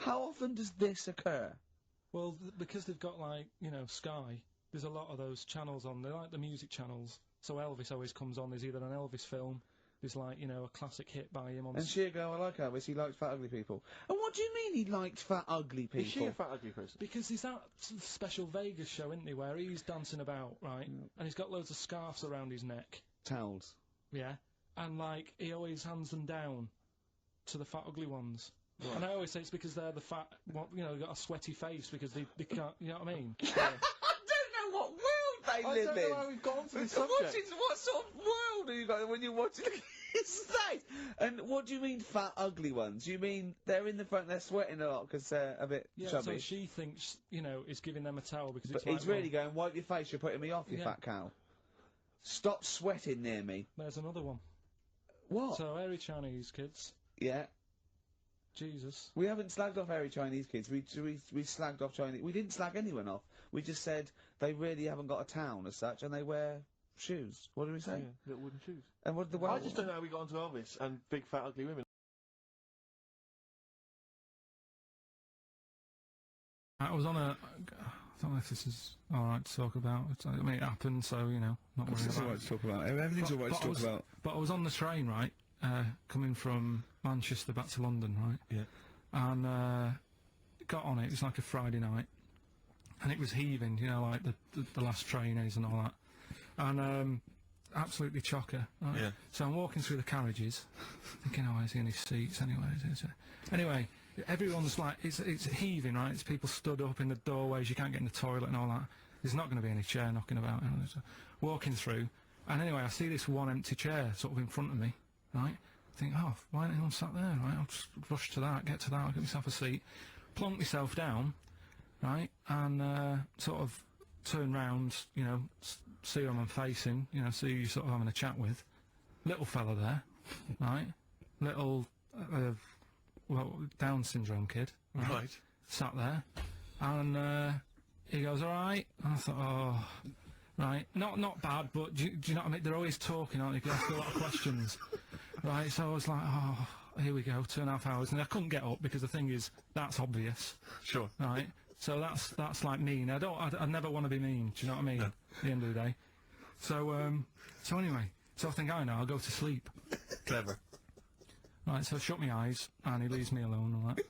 How often does this occur? Well, because they've got, like, you know, Sky, there's a lot of those channels on. They're like the music channels. So Elvis always comes on. There's either an Elvis film, there's, like, you know, a classic hit by him on... And she'll go, I like Elvis, he likes fat ugly people. And what do you mean he liked fat ugly people? Is she a fat ugly person? Because there's that special Vegas show, isn't there, where he's dancing about, right? And he's got loads of scarves around his neck. Towels. Yeah. And, like, he always hands them down to the fat ugly ones. Right. And I always say it's because they're the fat, you know, they've got a sweaty face because they can't, you know what I mean? I don't know what world they live in! I don't know how we've gone to this subject. What sort of world are you got when you're watching his face? And what do you mean fat ugly ones? You mean they're in the front, they're sweating a lot because they're a bit chubby? So she thinks, you know, is giving them a towel because it's But like... he's really going, wipe your face, you're putting me off, you fat cow. Stop sweating near me. There's another one. What? So, hairy Chinese kids. Yeah. Jesus. We haven't slagged off hairy Chinese kids. We slagged off Chinese. We didn't slag anyone off. We just said they really haven't got a town as such, and they wear shoes. What did we say? Yeah, little wooden shoes. And what did the I just don't know how we got onto Elvis and big fat ugly women. I was on a... I don't know if this is alright to talk about. I mean, it happened, so, you know, not worried It's about alright to talk about. Everything's alright to talk about. But I was on the train, right, coming from Manchester back to London, right? Yeah. And, got on it was like a Friday night. And it was heaving, you know, like the last train is and all that. And, absolutely chocker. Right? Yeah. So I'm walking through the carriages, thinking, oh, is he in his seats anyway? Anyway, everyone's like, it's heaving, right? It's people stood up in the doorways, you can't get in the toilet and all that. There's not going to be any chair knocking about. You know, so walking through, and anyway, I see this one empty chair sort of in front of me, right? I think, oh, why ain't anyone sat there, right? I'll just rush to that, get I'll get myself a seat, plonk myself down, right? And, sort of turn round, you know, see who I'm facing, you know, see who you're sort of having a chat with. Little fella there, right? Little, well, Down syndrome kid, Right. Sat there, and he goes, all right. And I thought, oh, right, not bad, but do you know what I mean? They're always talking, aren't they? You can ask a lot of questions, right? So I was like, oh, here we go, 2.5 hours, and I couldn't get up because the thing is, that's obvious, Sure. right? So that's like mean. I never want to be mean. Do you know what I mean? No. At the end of the day. So anyway, so I think I know. I'll go to sleep. Clever. Right, so I shut my eyes, and he leaves me alone and all that.